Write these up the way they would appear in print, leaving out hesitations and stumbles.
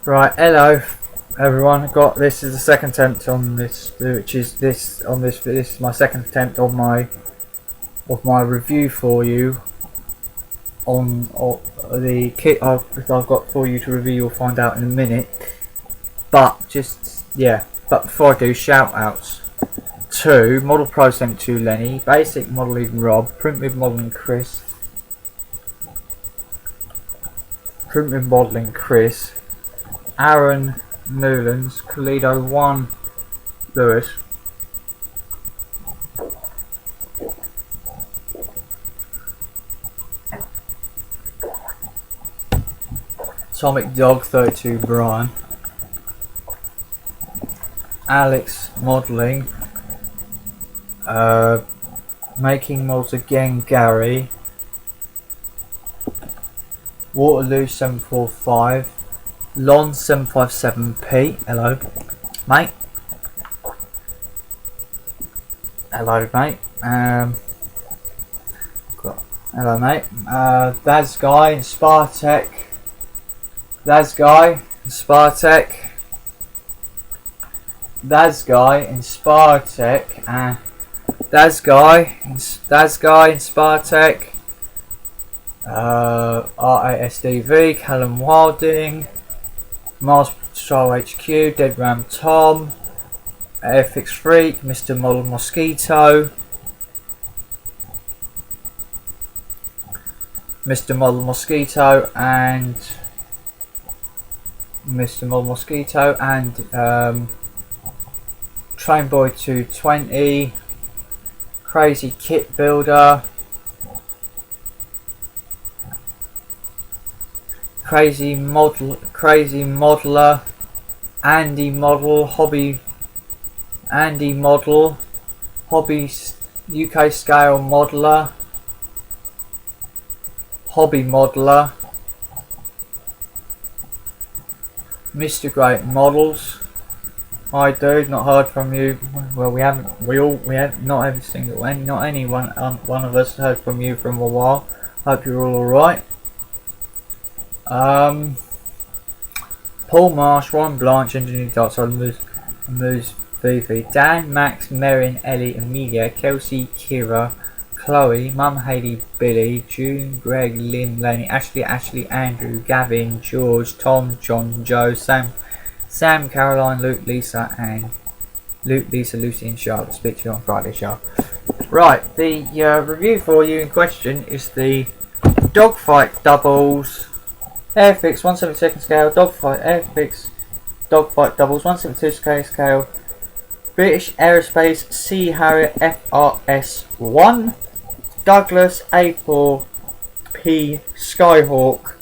Right, hello everyone. This is the second attempt on this, this is my second attempt on my review for you on the kit I've got for you to review. You'll find out in a minute. But before I do, shout outs to Model Pro 72 Lenny, Basic Modelling Rob, Primitive Modelling Chris, Aaron Newlands, Kalido 1 Lewis, Atomic Dog 32 Brian, Alex Modelling, Making Models Again Gary, Waterloo 745, Lon 757p, hello mate. Hello mate. Hello mate. That's Guy in Spartech. That's Guy in Spartech. That's Guy in Spartech. That's Guy in Spartech. RASDV, Callum Wilding, Mars Patrol HQ, Dead Ram Tom, Airfix Freak, Mr. Model Mosquito, and Trainboy 220, Crazy Kit Builder, Crazy Modeler, Andy Model, Hobby UK Scale Modeler, Hobby Modeler, Mr. Great Models. Hi dude, not heard from you. Well, we haven't not every single not any one of us heard from you from a while. Hope you're all alright. Paul Marsh, Ron Blanche, Engineering Dots, Moose Vivi, Dan, Max, Merrin, Ellie, Amelia, Kelsey, Kira, Chloe, Mum, Hayley, Billy, June, Greg, Lynn, Laney, Ashley, Andrew, Gavin, George, Tom, John, Joe, Sam, Caroline, Luke, Lisa, Lucy and Charlotte. Speak to you on Friday, Charlotte. Right, the review for you in question is the Dogfight Doubles Airfix 1/72 scale Dogfight Airfix Dogfight Doubles 1/72 scale British Aerospace Sea Harrier frs.1 Douglas a-4p Skyhawk,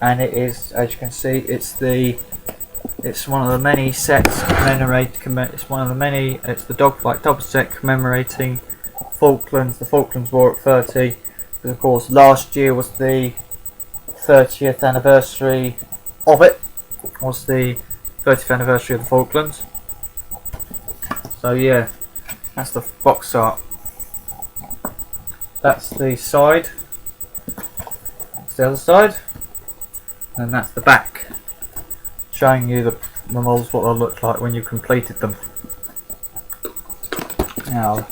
and it is, as you can see, it's one of the many sets it's the Dogfight double set commemorating Falklands, the Falklands War at 30, because of course last year was the 30th anniversary of it, was the 30th anniversary of the Falklands. So yeah, that's the box art. That's the side. That's the other side. And that's the back, showing you the models, what they'll look like when you've completed them. Now,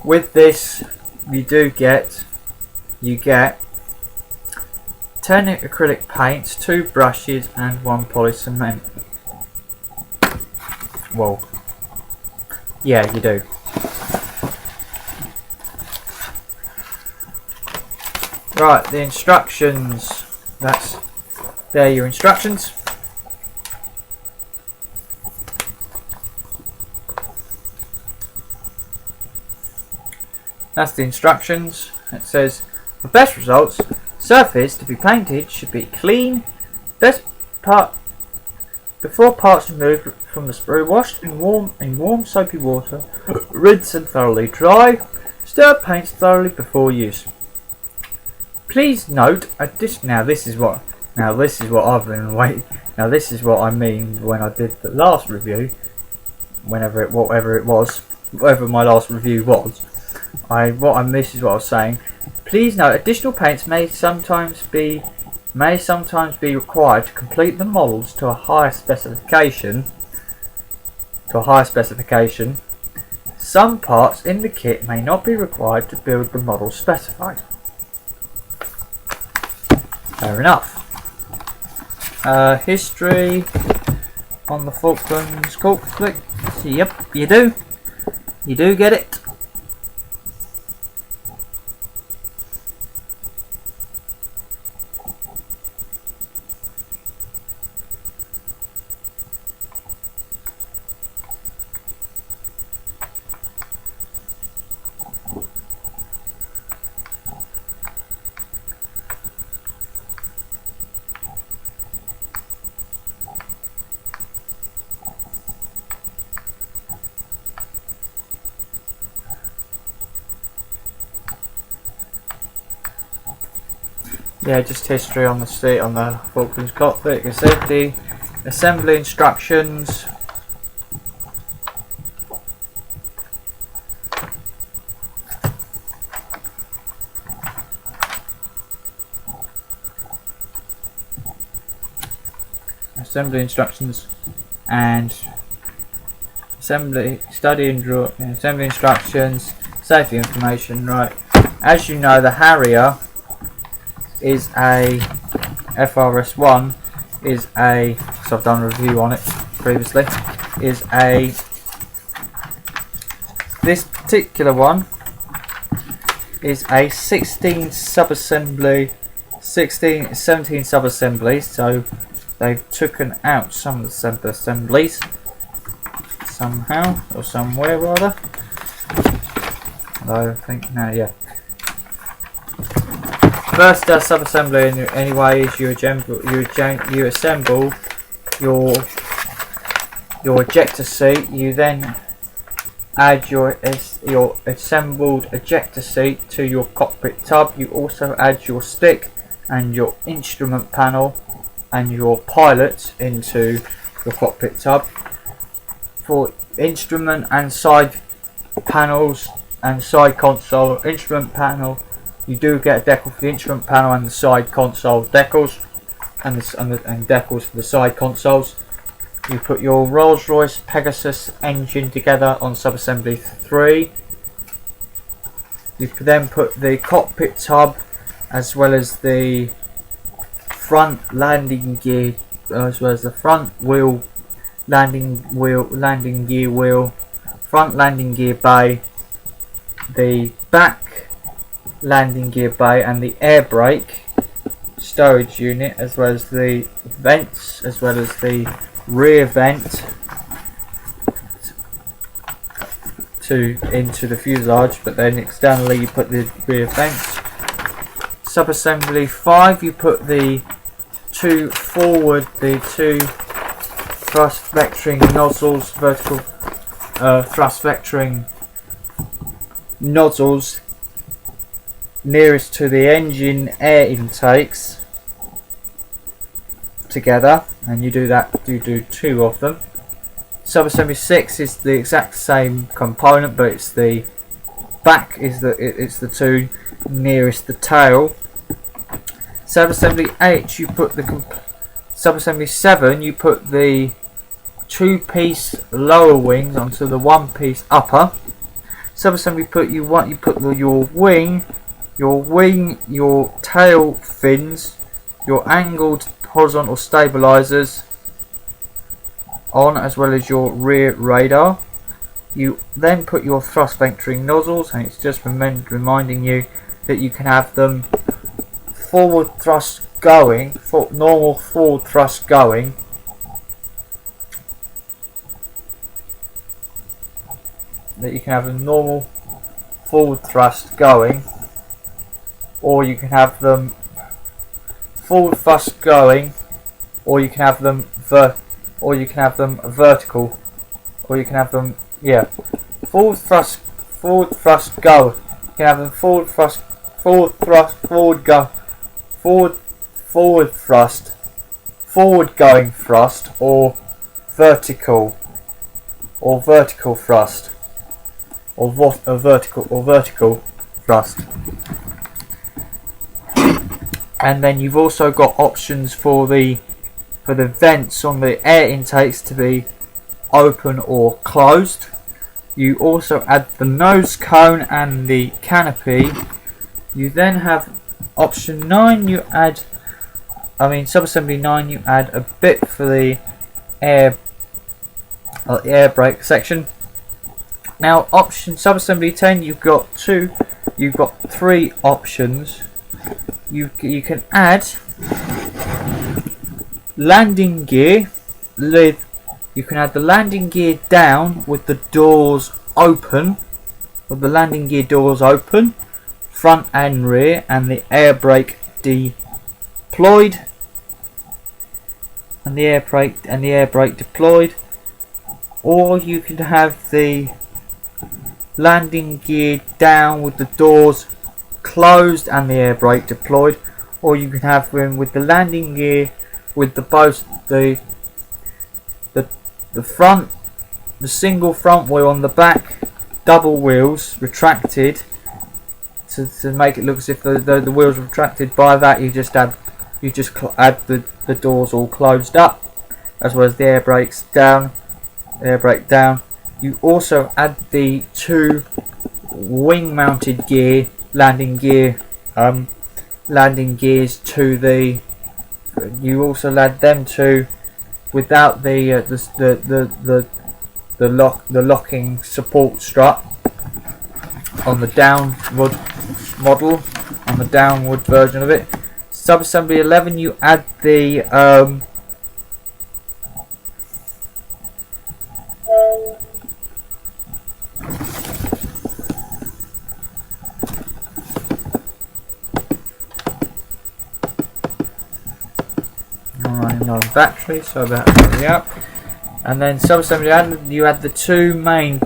with this, you get 10 acrylic paints, 2 brushes, and 1 poly cement. Well, yeah, you do. Right, the instructions. They're your instructions. That's the instructions. It says, for best results, surface to be painted should be clean. Before parts removed from the sprue, washed in warm soapy water, rinse and thoroughly dry. Stir paints thoroughly before use. Please note, this is what I've been waiting. Now this is what I mean when I did the last review, whatever my last review was. This is what I was saying. Please note, additional paints may sometimes be may sometimes be required to complete the models to a higher specification. Some parts in the kit may not be required to build the model specified. Fair enough. History on the Falklands conflict. Yep, you do. You do get it. Yeah, just history on the Falklands conflict. You see the assembly instructions. Assembly instructions and assembly instructions, safety information. Right, as you know, the Harrier is a frs.1 is a, so I've done a review on it previously, is a, this particular one is a 17 sub-assemblies, so they've taken out some of the sub-assemblies somehow, or somewhere rather. I think, no, yeah. First sub-assembly anyway is you assemble your ejector seat. You then add your assembled ejector seat to your cockpit tub. You also add your stick and your instrument panel and your pilot into your cockpit tub. For instrument and side panels and side console, instrument panel, you do get a decal for the instrument panel and the side console decals, and decals for the side consoles. You put your Rolls-Royce Pegasus engine together on subassembly 3. You then put the cockpit tub as well as the front landing gear, as well as the front landing gear wheel, front landing gear bay, the back landing gear bay and the air brake storage unit, as well as the vents, as well as the rear vent into the fuselage, but then externally you put the rear vents. Subassembly 5, you put the two thrust vectoring nozzles, vertical thrust vectoring nozzles nearest to the engine air intakes together, and you do that. You do 2 of them. Subassembly 6 is the exact same component, but it's the back is it's the 2 nearest the tail. Subassembly 8, you put the subassembly 7, you put the 2-piece lower wings onto the 1-piece upper. Subassembly you put your wing, your tail fins, your angled horizontal stabilizers on, as well as your rear radar. You then put your thrust vectoring nozzles, and it's just reminding you that you can have them forward thrust going, normal forward thrust going, that you can have a normal forward thrust going, or you can have them forward thrust going, or you can have them vertical, or you can have them forward thrust go. You can have them forward going thrust, or vertical thrust, or vertical thrust. And then you've also got options for the vents on the air intakes to be open or closed. You also add the nose cone and the canopy. You then have option 9, subassembly 9, you add a bit for the air brake section. Now option subassembly 10, you've got 3 options. You can add landing gear. You can add the landing gear down with the doors open, front and rear, and the air brake deployed, or you can have the landing gear down with the doors closed and the air brake deployed, or you can have them with the landing gear with the front, the single front wheel on the back, double wheels retracted to make it look as if the wheels are retracted. By that you just add the doors all closed up, as well as the air brake down. You also add the 2 wing mounted landing gears to the. You also add them to without the locking support strut on the downward model, on the downward version of it. Subassembly 11, you add the running on battery, so that hurry up. And then subassembly, you add the 2 main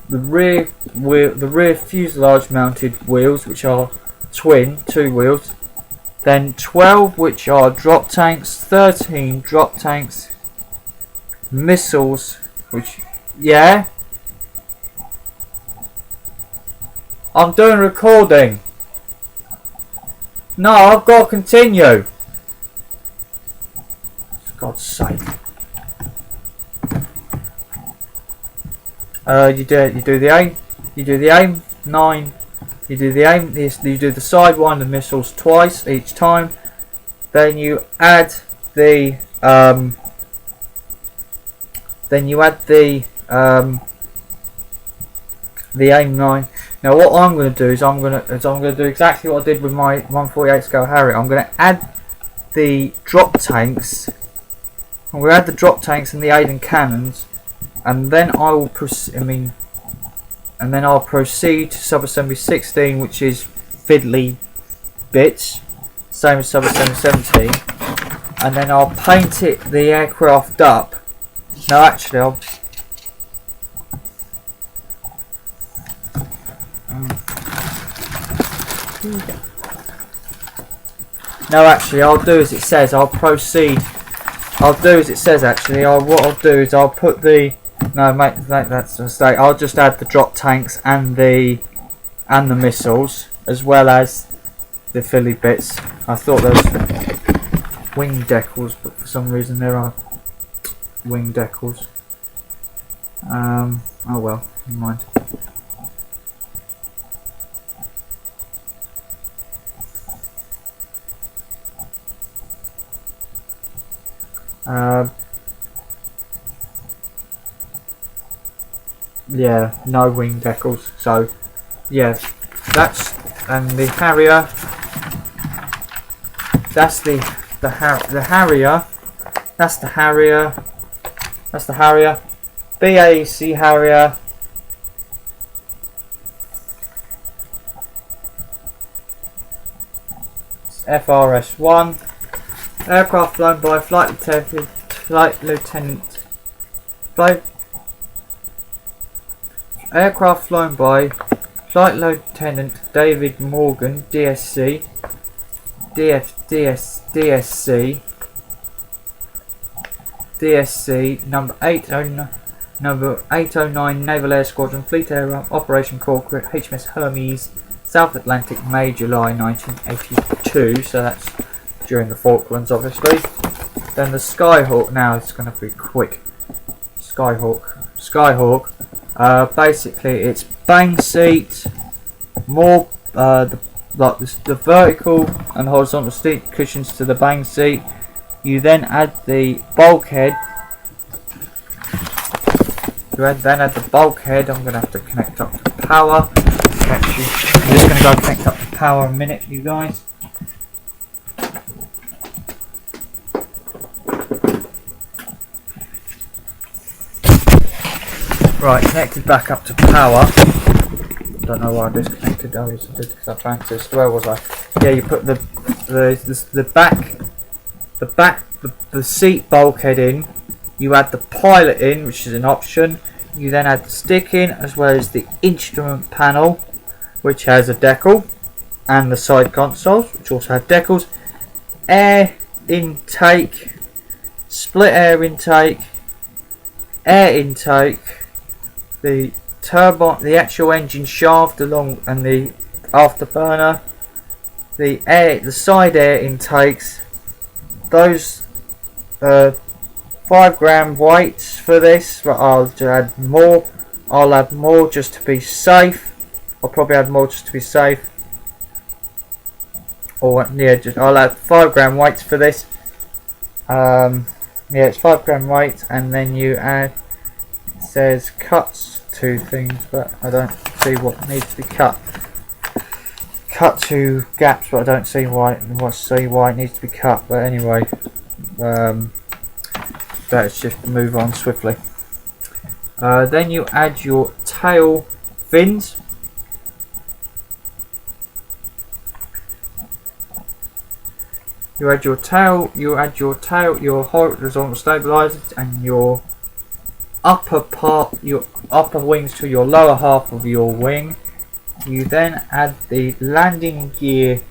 the rear fuselage mounted wheels, which are 2 wheels. Then 12, which are drop tanks. 13 drop tanks, missiles, which I'm doing recording. No, I've got to continue. For God's sake. You do the aim. You do the aim 9. You do the aim. You do the sidewinder missiles twice each time. Then you add the aim 9. Now what I'm going to do is I'm going to do exactly what I did with my 148 scale Harrier. I'm going to add the drop tanks. I'm going to add the drop tanks and the Aiden cannons, and then I'll proceed to subassembly 16, which is fiddly bits, same as subassembly 17, and then I'll paint the aircraft up. No, actually, I'll do as it says. I'll proceed. I'll do as it says. Actually, what I'll do is I'll put the. No, mate, that's a mistake. I'll just add the drop tanks and the missiles, as well as the fiddly bits. I thought those wing decals, but for some reason there are wing decals. Oh well, never mind. Yeah, no wing decals. So yeah, that's the Harrier. That's the Harrier. That's the Harrier. That's the Harrier. BAC Harrier. FRS.1. Aircraft flown by Flight Lieutenant David Morgan, DSC, number 809 Naval Air Squadron, Fleet Air Operation Corporate, HMS Hermes, South Atlantic, May, July 1982, so that's during the Falklands obviously. Then the Skyhawk, now it's going to be quick. Skyhawk, basically it's bang seat, more the vertical and horizontal seat cushions to the bang seat. You then add the bulkhead. Then add the bulkhead. I'm going to have to connect up to power. I'm just going to go connect up to power in a minute, you guys. Right, connected back up to power. Don't know why I disconnected. Oh, yes, I did because I transferred. Where was I? Yeah, you put the seat bulkhead in. You add the pilot in, which is an option. You then add the stick in, as well as the instrument panel, which has a decal, and the side consoles, which also have decals. Air intake, split air intake, the turbine, the actual engine shaft along, and the afterburner, the side air intakes. Those 5 gram weights for this, but I'll add more. I'll add more just to be safe. I'll probably add more just to be safe. Or yeah, I'll add 5 gram weights for this. Yeah, it's 5 gram weights, and then you add. It says cuts to things, but I don't see what needs to be cut. Cut to gaps, but I don't see why. It needs to be cut. But anyway, let's just move on swiftly. Then you add your tail fins. You add your tail, your horizontal stabilizers, and your upper wings to your lower half of your wing. You then add the landing gear.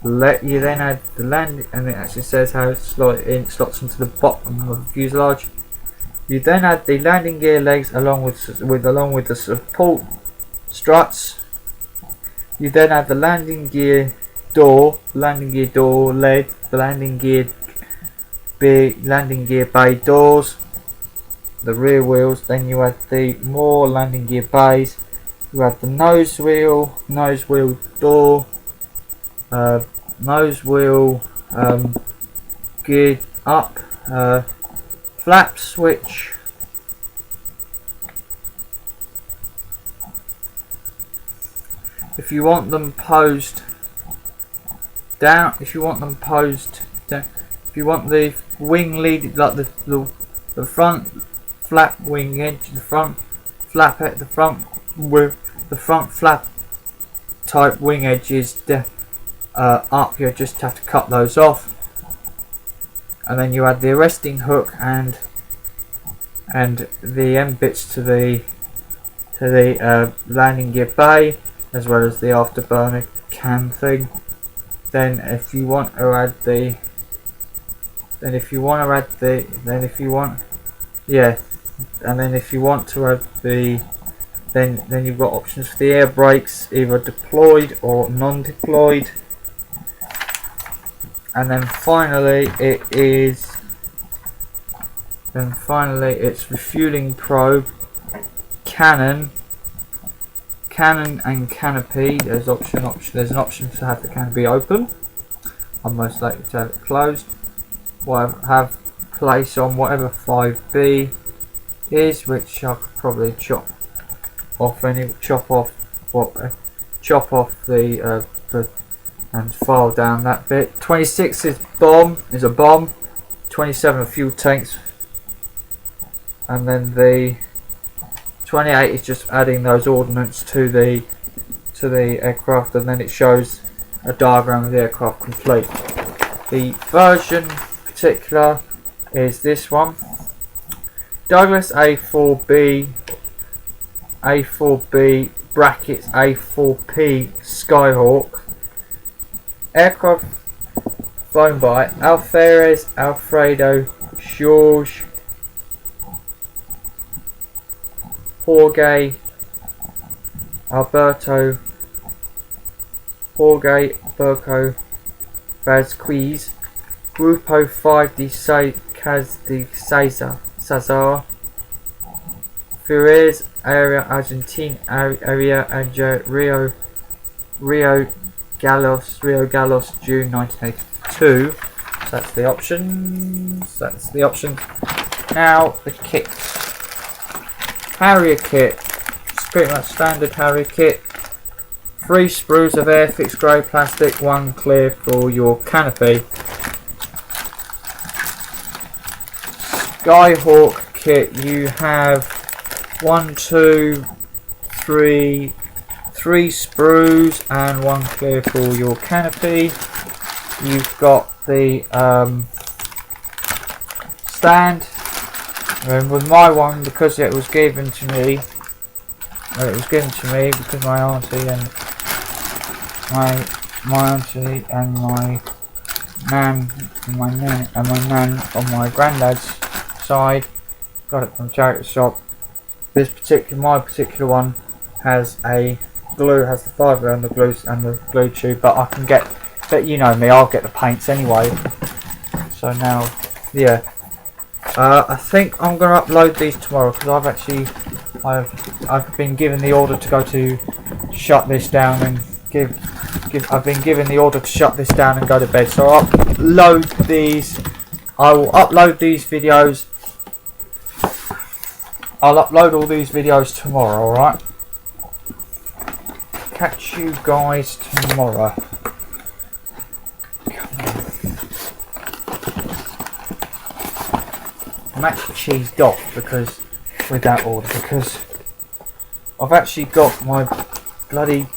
You then add the landing, and it actually says how it slots into the bottom of the fuselage. You then add the landing gear legs along with the support struts. You then add the landing gear door led, the landing gear bay doors, the rear wheels. Then you add the more landing gear bays. You add the nose wheel door, nose wheel geared up, flap switch. If you want them posed down, if you want the wing lead, like the front flap wing edge, the front flap type wing edges up, you just have to cut those off, and then you add the arresting hook and the end bits to the landing gear bay, as well as the afterburner cam thing. Then if you want to add the you've got options for the air brakes, either deployed or non-deployed. And then finally it's refueling probe, cannon and canopy. There's an option to have the canopy open. I'm most likely to have it closed. Have place on whatever 5B is, which I could probably chop off the and file down that bit. 26 is a bomb. 27 are fuel tanks, and then the 28 is just adding those ordnance to the aircraft, and then it shows a diagram of the aircraft complete. The version particular is this one, Douglas a-4p brackets a-4p Skyhawk, aircraft flown by Alferez Alfredo Jorge Alberto Jorge Burco Vazquez, Grupo 5 de Cas de Cesar, Fres, Area Argentina, Area and Rio Gallos, June 1982. So that's the options. Now the kit. Harrier kit. It's pretty much standard Harrier kit. 3 sprues of Airfix grey plastic, 1 clear for your canopy. Skyhawk kit, you have 1, 2, 3 sprues and 1 clear for your canopy. You've got the stand, and with my one, because it was given to me, because my auntie and my auntie and my nan on my granddad's side got it from charity shop. My particular one has a glue, has the fibre and the glue tube, but I can get, but you know me, I'll get the paints anyway. So now, yeah, I think I'm going to upload these tomorrow, because I've been given the order to go to shut this down and I've been given the order to shut this down and go to bed. So I'll upload these. I will upload these videos. I'll upload all these videos tomorrow. All right. Catch you guys tomorrow. I'm actually cheesed off because with that order, because I've actually got my bloody,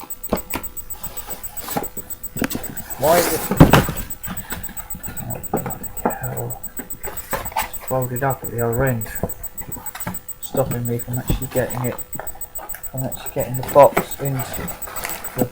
why is it, oh bloody hell, it's folded up at the other end, stopping me from actually getting it, the box into the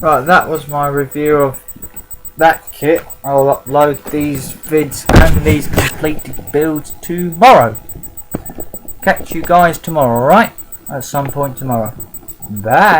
Right, that was my review of that kit. I'll upload these vids and these completed builds tomorrow. Catch you guys tomorrow, alright? At some point tomorrow. Bye!